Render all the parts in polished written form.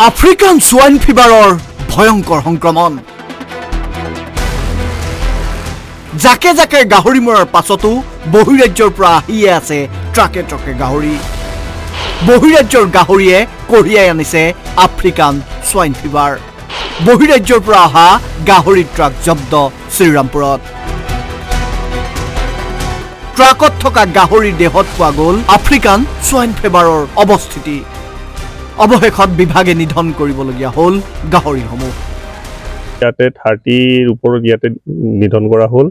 African swine ফিভাৰৰ ভয়ংকৰ সংক্ৰমণ জাকে জাকে গাহৰি মৰাৰ পাছতো বহিৰাজ্যৰ পৰা আহিয়ে আছে ট্ৰাকে ট্ৰাকে গাহৰি বহিৰাজ্যৰ গাহৰিয়ে কঢ়িয়াই আনিছে আফ্ৰিকান সোয়াইন ফিভাৰ বহিৰাজ্যৰ পৰা অহা গাহৰি ট্ৰাক জব্দ শ্ৰীৰামপুৰত ট্ৰাকত থকা গাহৰিৰ দেহত পোৱা গ'ল আফ্ৰিকান সোয়াইন ফিভাৰৰ অৱস্থিতি অৱশেষত বিভাগে নিধন কৰিবলগীয়া হ'ল গাহৰিসমূহ ইয়াতে 30ৰ ওপৰত ইয়াতে নিধন কৰা হ'ল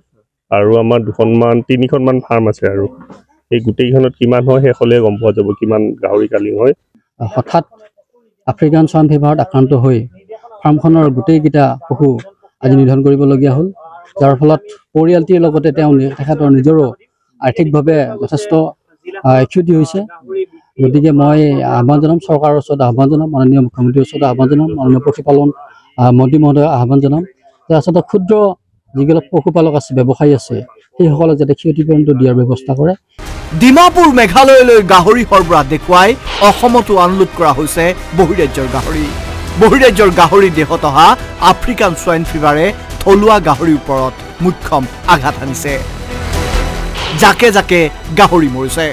আৰু আমাৰ তিনিখনমান ফাৰ্ম আছে আৰু এই গোটেইখনত কিমান হয় হেখলে গম পোৱা যাব কিমান গাহৰি কালিং হয় হঠাৎ আফ্ৰিকান সোয়াইন ফিভাৰত আক্ৰান্ত হৈ ফাৰ্মখনৰ গোটেইকেইটা পশু আজি নিধন কৰিবলগীয়া হ'ল যাৰ ফলত পৰিয়ালটিৰ লগতে তেখেতৰ নিজৰো আৰ্থিকভাৱে যথেষ্ট ক্ষতি হৈছে গতিকে মই আহ্বান জনাম চৰকাৰৰ ওচৰত আহ্বান জনাম মাননীয় মুখ্যমন্ত্ৰীৰ ওচৰত আহ্বান জনাম মাননীয় পশুপালন মন্ত্ৰী মহোদয়ক আহ্বান জনাম যে আচলতে ক্ষুদ্ৰ যিবিলাক পশুপালক আছে ব্যৱসায়ী আছে সেইসকলক যাতে ক্ষতিপূৰণটো দিয়াৰ ব্যৱস্থা কৰে ডিমাপুৰ মেঘালয়লৈ গাহৰি সৰবৰাহ দেখুৱাই অসমতো আনলোড কৰা হৈছে বহিৰাজ্যৰ গাহৰি দেহত অহা আফ্ৰিকান সোয়াইন ফিভাৰে থলুৱা গাহৰিৰ ওপৰত মুখ্যম আঘাত আনিছে জাকে জাকে গাহৰি মৰিছে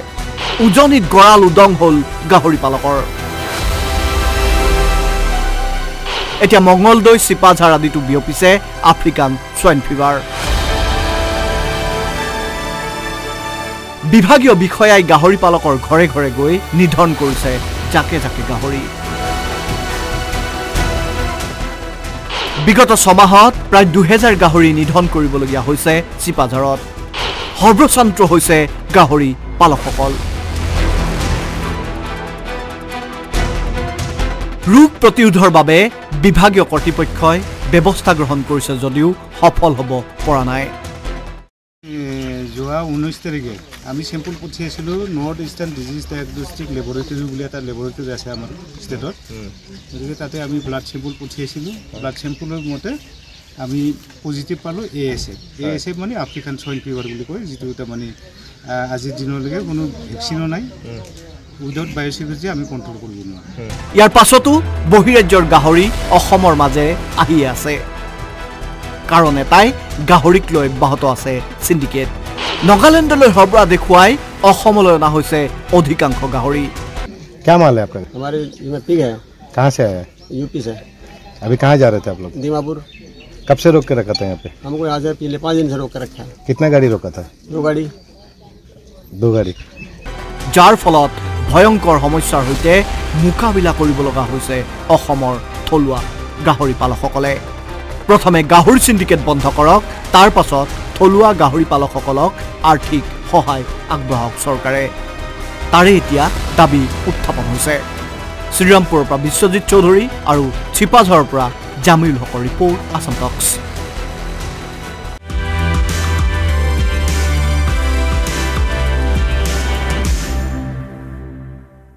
উজনিত গড়াল উদং হ'ল গাহৰি পালকৰ এতিয়া মংগলদৈ চিপাঝাৰ আদিতো বিয়পিছে আফ্ৰিকান সোয়াইন ফিভাৰ বিভাগীয় বিষয়াই গাহৰি পালকৰ ঘৰে ঘৰে গৈ নিধন কৰিছে জাকে জাকে গাহৰি বিগত ছমাহত প্ৰায় 2000 গাহৰি নিধন কৰিবলগীয়া হৈছে চিপাঝাৰত সৰ্বশান্ত হৈছে গাহৰি পালকসকল ৰোগ প্ৰতিৰোধৰ বাবে বিভাগীয় কৰ্তৃপক্ষই ব্যৱস্থা গ্ৰহণ কৰিছে যদিও সফল হ'ব পৰা নাই যোৱা 19 তাৰিখে আমি চেম্পল পঠিয়াইছিলোঁ North Eastern disease diagnostic laboratory বুলি এটা লেবৰেটৰী আছে আমাৰ ষ্টেটত গতিকে তাতে আমি ব্লাড চেম্পল পঠিয়াইছিলোঁ ব্লাড চেম্পলৰ মতে আমি পজিটিভ পালোঁ ASF মানে আফ্ৰিকান সোয়াইন ফিভাৰ বুলি কয় যিটো তাৰমানে আজিৰ দিনলৈকে কোনো ভেকচিনো নাই উইদাউট বায়োচিকিউৰিটি আমি কণ্ট্ৰল কৰিব নোৱাৰোঁ ইয়াৰ পাছতো বহিৰাজ্যৰ গাহৰি অসমৰ মাজে আহি আছে কাৰণ এটাই গাহৰিক লৈ অব্যাহত আছে সিন্ডিকেট নাগালেণ্ডলৈ সৰবৰাহ দেখুৱাই অসমলৈ অনা হৈছে অধিকাংশ গাহৰি क्या माल है आपका हमारे इसमें पिग है कहाँ से आया है यूपी से अभी कहाँ जा रहे थे आप लोग दीमापुर कब से रोक के रखा था यहाँ पे हमको यहाँ से पहले 5 दिन से रोक के रखा है कितना गाड़ी रोका था 2 गाड़ी যাৰ ফলত ভয়ংকৰ সমস্যাৰ সৈতে মোকাবিলা কৰিব লগা হৈছে অসমৰ থলুৱা গাহৰি পালকসকলে প্ৰথমে গাহৰি সিন্ডিকেট বন্ধ কৰক তাৰ পাছত থলুৱা গাহৰি পালকসকলক আৰ্থিক সহায় আগবঢ়াওক চৰকাৰে তাৰে এতিয়া দাবী উত্থাপন হৈছে শ্ৰীৰামপুৰৰ পৰা বিশ্বজিৎ চৌধুৰী আৰু চিপাঝাৰৰ পৰা জামিল হকৰ ৰিপৰ্ট আসাম টক্স।